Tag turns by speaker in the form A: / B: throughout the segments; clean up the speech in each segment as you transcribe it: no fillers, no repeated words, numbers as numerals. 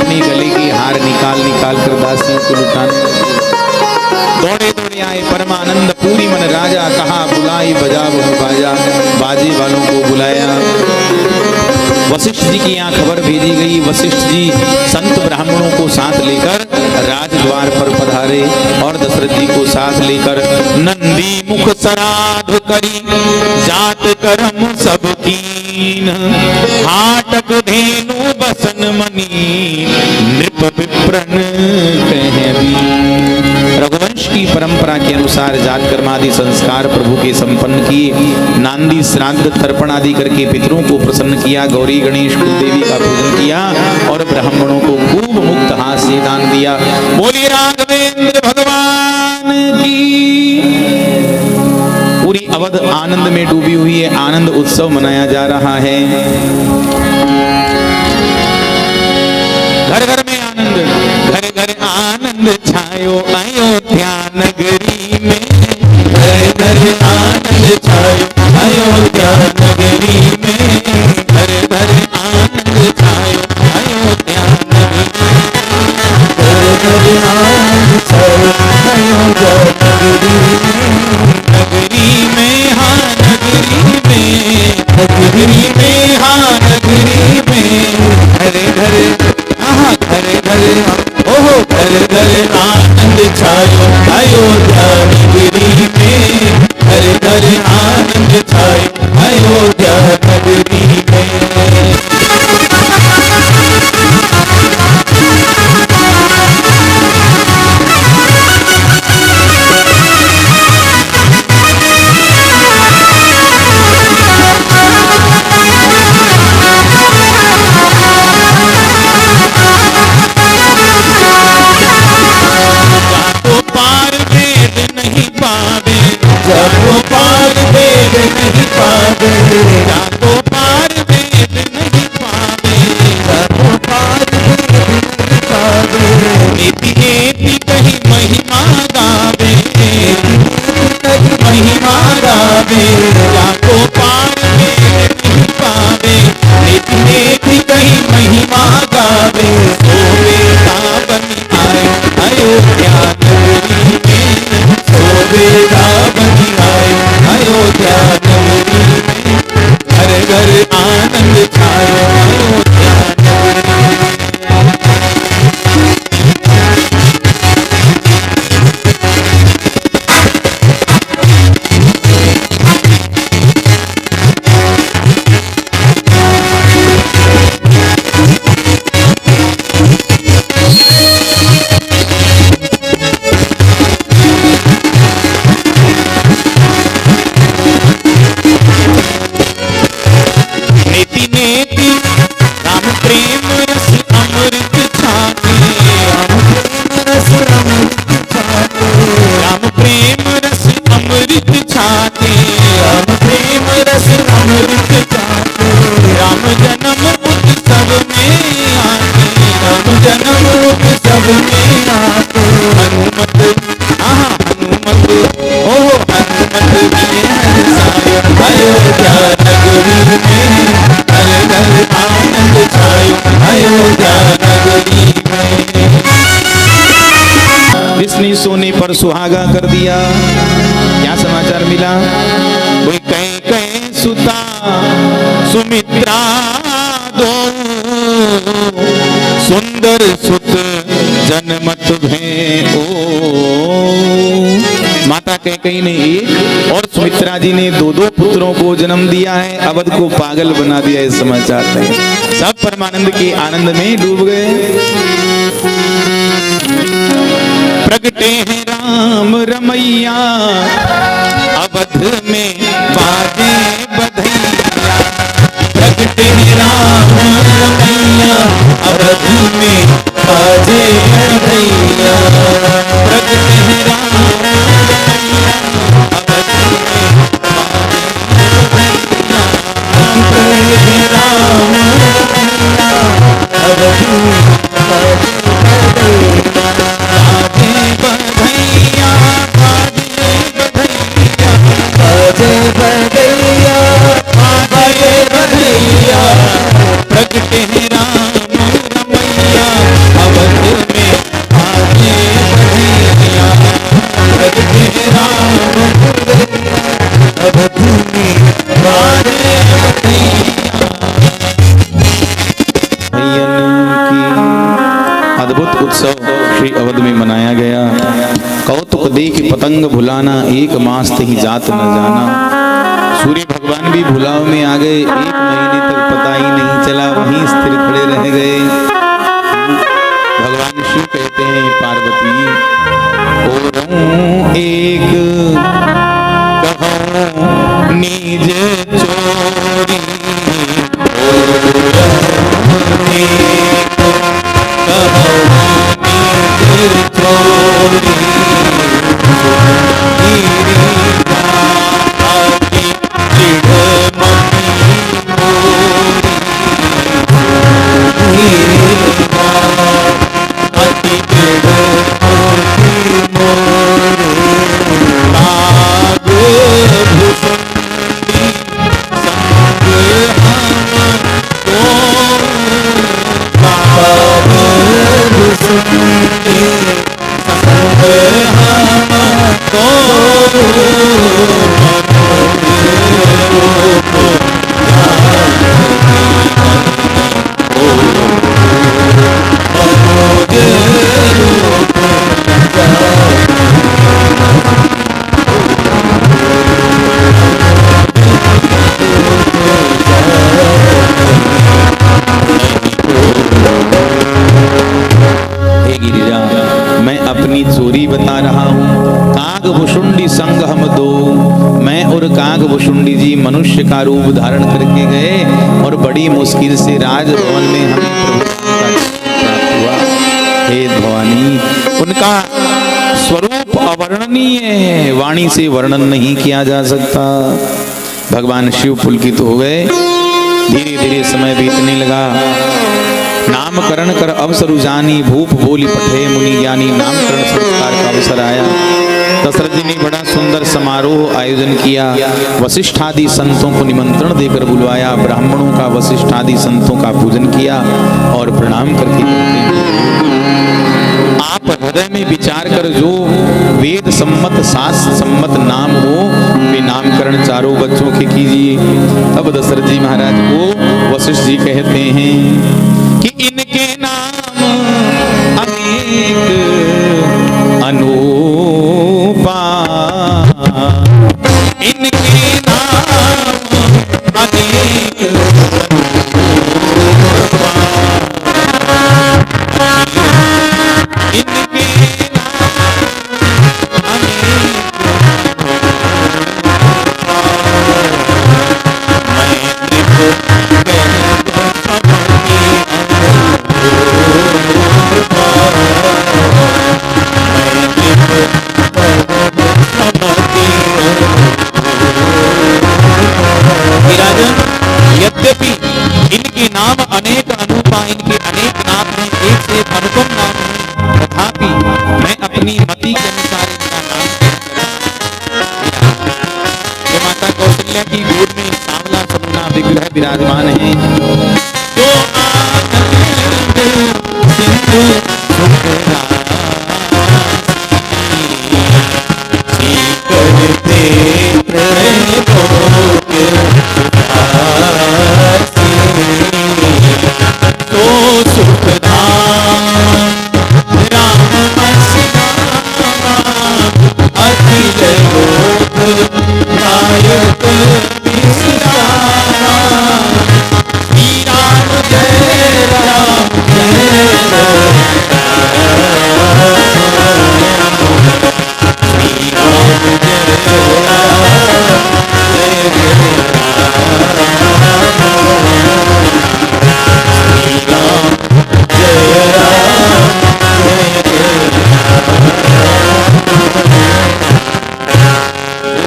A: अपनी गले की हार निकाल निकाल कर दासियों को लुटाने लगे। दौड़े दौड़े आए परमानंद पूरी मन राजा, कहा बुलाई बजा बहु बाजा, बाजे वालों को बुलाया। वशिष्ठ जी की यहाँ खबर भेजी गई। वशिष्ठ जी संत ब्राह्मणों को साथ लेकर राजद्वार पर पधारे और दशरथ जी को साथ लेकर नंदी मुख सराध करी, जात करम सब कीन, हाटक धेनु बसन मनी, नृप विप्रन कहबी। रघुवंश की परंपरा के अनुसार जात कर्मादि संस्कार प्रभु के संपन्न किए, नांदी श्राद्ध तर्पण आदि करके पितरों को प्रसन्न किया, गौरी गणेश कुलदेवी का पूजन किया और ब्राह्मणों को खूब मुक्त हाथ से दान दिया। बोलिए राघवेंद्र भगवान की। पूरी अवध आनंद में डूबी हुई है, आनंद उत्सव मनाया जा रहा है। घर घर में आनंद, घर घर आनंद छायो अयोध्या नगरी में, घर घर आनंद छायो अयोध्या नगरी में, घर घर आनंद छायो अयोध्या नगरी में, घर घर आनंद छायो अयोध्या नगरी में, हाँ नगरी में, नगरी में, हाँ नगरी में, घर घर घर घर ओहो घर घर आनंद छायो अयोध्या नगरी में, घर घर आनंद छायो अयोध्या नगरी में। जाको पार वेद नहीं पावे, जाको पार वेद नहीं पावे, जाको पार वेद नहीं पावे, नीति नीति कही महिमा गावे, कही महिमा गावे, जाको पार वेद नहीं पावे, नीति नीति कही महिमा गावे, सोवे बन आए अयोध्या नगरी में, सोवे बन आए अयोध्या नगरी में, घर घर आनंद छायो अयोध्या नगरी में। जिसने सोने पर सुहागा कर दिया। क्या समाचार मिला? कोई कहीं कहीं सुता सुमित्रा दो, सुंदर सुत जनमत भे ओ। माता कैकेयी ने एक और सुमित्रा जी ने दो दो पुत्रों को जन्म दिया है। अवध को पागल बना दिया है समाचार में। सब परमानंद के आनंद में डूब गए। प्रगटे हैं राम रमैया अवध में बाजे बधैया। प्रगटे हैं राम रमैया अवध में बाजे बधैया। प्रगटे हैं राम रमैया अवध में बाजे बधैया। राम रमैया अवध में बाजे बधैया। अद्भुत उत्सव श्री अवध में मनाया गया। कौतुक देख पतंग भुलाना, एक मास ही जात न जाना। सूर्य भगवान भी भुलाव में आ गए, 1 महीने तक पता ही नहीं चला, वहीं स्थिर खड़े रह गए। भगवान शिव कहते हैं पार्वती ओरऊं एक कहूं निज चोरी, ओरऊं एक कहूं निज चोरी, चोरी बता रहा हूँ। काग भुषुंडी संग हम दो, मैं और काग भुषुंडी जी मनुष्य का रूप धारण करके गए और बड़ी मुश्किल से राजभवन में हमें प्राप्त हुआ। हे भवानी, उनका स्वरूप अवर्णनीय है, वाणी से वर्णन नहीं किया जा सकता। भगवान शिव पुलकित हो गए। धीरे धीरे समय बीतने लगा। नामकरण कर अवसर जानी, भूप बोली पठे मुनि ज्ञानी। नामकरण संस्कार का अवसर आया। दशरथ जी ने बड़ा सुंदर समारोह आयोजन किया। वशिष्ठ आदि संतों को निमंत्रण देकर बुलवाया। ब्राह्मणों का वशिष्ठ आदि संतों का पूजन किया और प्रणाम करके आप हृदय में विचार कर जो वेद सम्मत शास्त्र सम्मत नाम हो वे नामकरण चारों बच्चों के कीजिए। अब दशरथ जी महाराज को वशिष्ठ जी कहते हैं कि इनके नाम अनेक अनूपा, इनके नाम अनेक अनूपा, इनके नाम अनेक यद्यपि इनके नाम अनेक अनुपा, इनके अनेक नाम हैं, एक से एक अनुपम नाम है, तथापि मैं अपनी मति के अनुसार इनका नाम जो माता कौशल्या की गोद में सांवला सपना विग्रह विराजमान है।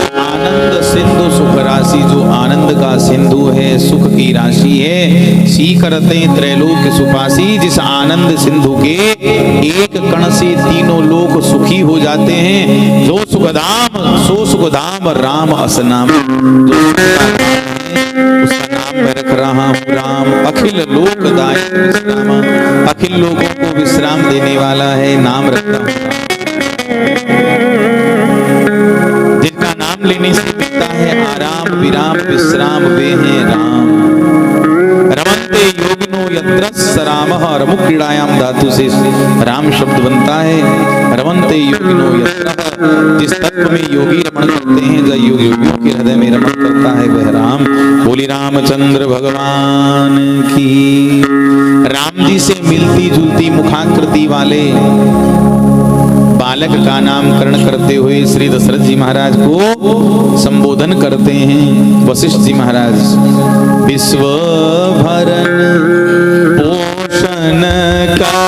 A: तो आनंद सिंधु करते त्रैलोक सुपासी। जिस आनंद सिंधु के एक कण से तीनों लोक सुखी हो जाते हैं। जो सुखधाम सो सुखधाम राम असनाम, उसका नाम मैं रख रहा हूँ राम। अखिल लोकदायक विश्राम, अखिल लोगों को विश्राम देने वाला है, नाम रखता हूँ। जिनका नाम लेने से मिलता है आराम विराम विश्राम, वे हैं राम। रमन्ते योगिनो यद्रस राम रमः रमुक क्रीड़ायाम धातु से राम शब्द बनता है। रमन्ते योगिनो यत्र, जिस तत्व में योगी रमण करते हैं, जो योगियों के हृदय में रमण करता है वह राम। बोली रामचंद्र भगवान की। राम जी से मिलती जुलती मुखाकृति वाले बालक का नामकरण करते हुए श्री दशरथ जी महाराज को संबोधन करते हैं वशिष्ठ जी महाराज। विश्व भरण पोषण कर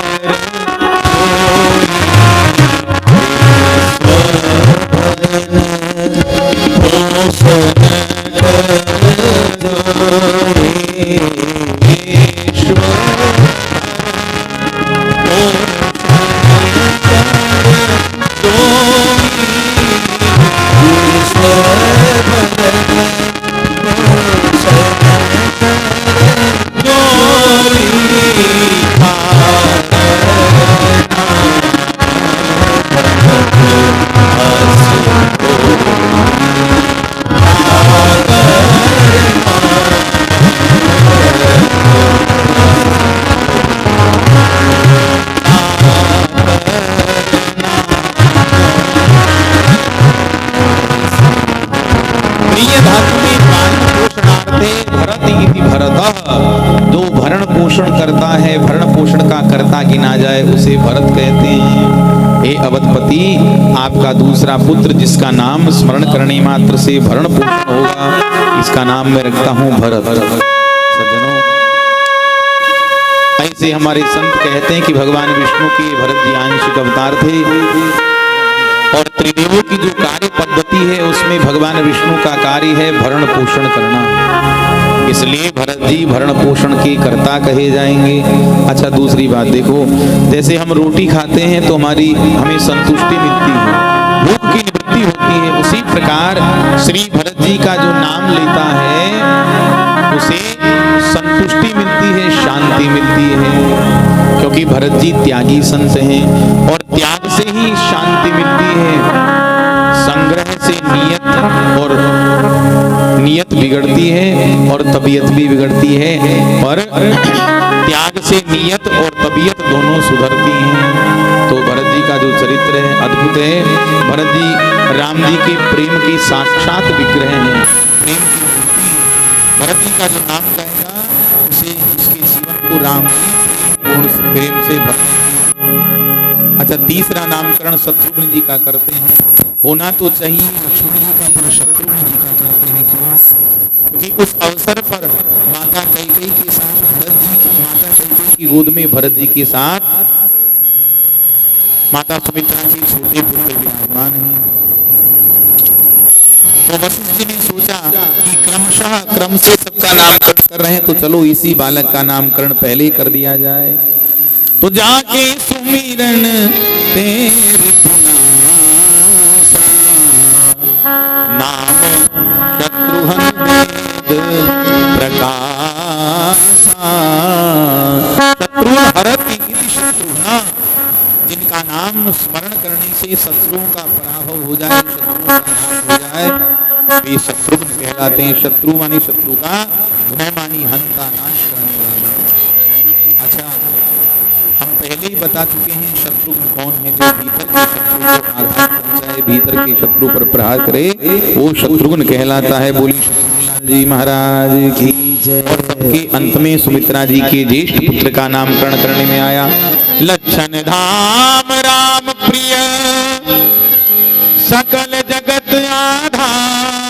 A: करता है, भरण पोषण का कर्ता गिना जाए उसे भरत कहते हैं। हे अवधपति, आपका दूसरा पुत्र जिसका नाम स्मरण करने मात्र से भरण पोषण होगा, इसका नाम मैं रखता हूँ भरत। सज्जनों, ऐसे हमारे संत कहते हैं कि भगवान विष्णु के भरत जी आंशिक अवतार थे और त्रिदेवों की जो कार्य पद्धति है उसमें भगवान विष्णु का कार्य है भरण पोषण करना, इसलिए भरत जी भरण पोषण के कर्ता कहे जाएंगे। अच्छा, दूसरी बात देखो, जैसे हम रोटी खाते हैं तो हमें संतुष्टि मिलती है, भूख की निवृत्ति होती है, उसी प्रकार श्री भरत जी का जो नाम लेता है उसे संतुष्टि मिलती है, शांति मिलती है, क्योंकि भरत जी त्यागी संत हैं और त्याग से ही शांति मिलती है। संग्रह से नियत बिगड़ती है और तबीयत भी बिगड़ती है, पर त्याग से नियत और तबीयत दोनों सुधरती हैं। तो भरत जी का जो चरित्र है अद्भुत है। भरत जी राम जी के प्रेम के साक्षात विग्रह हैं। प्रेम भरत जी का जो नाम कहेगा उसे उसके जीवन को राम पूर्ण प्रेम से भर। अच्छा, तीसरा नामकरण शत्रुघ्न जी का करते हैं। होना तो चाहिए लक्ष्मण जी का, पर शत्रुघ्न जी का करते हैं। क्योंकि उस अवसर पर माता कैकेयी के साथ भरत जी माता कैकेयी की गोद में भरत जी के साथ माता सुमित्रा के छोटे पुत्र विराजमान हैं। तो वशिष्ठ जी ने सोचा कि क्रमशः क्रम से सबका नामकरण कर रहे हैं तो चलो इसी बालक का नामकरण पहले कर दिया जाए। तो जाके सुमिरन तेरे नाम शत्रुघ्न प्रकाशा। शत्रु हरति इति शत्रुघ्न, जिनका नाम स्मरण करने से शत्रुओं का पराभव हो जाए, शत्रुओं का नाश हो जाए, वे शत्रुघ्न कहलाते हैं। शत्रु मानी शत्रु का, भय मानी हंता, नाश करने वाला। अच्छा, हम पहले ही बता चुके हैं शत्रुघ्न कौन है। जो भीतर के शत्रु को आघात पहुंचाए, भीतर के शत्रु पर प्रहार करे, वो शत्रुघ्न कहलाता है। बोली शत्रुघ्न जी महाराज की जय। और सबके अंत में सुमित्रा जी के ज्येष्ठ पुत्र का नामकरण करने में आया। लक्षण धाम राम प्रिय सकल जगत आधार,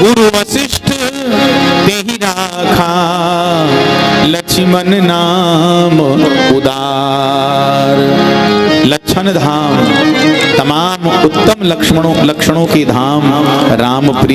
A: गुरु वशिष्ठ तेहि राखा लक्ष्मण नाम उदार। लक्षण धाम, तमाम उत्तम लक्षणों के धाम राम प्रिय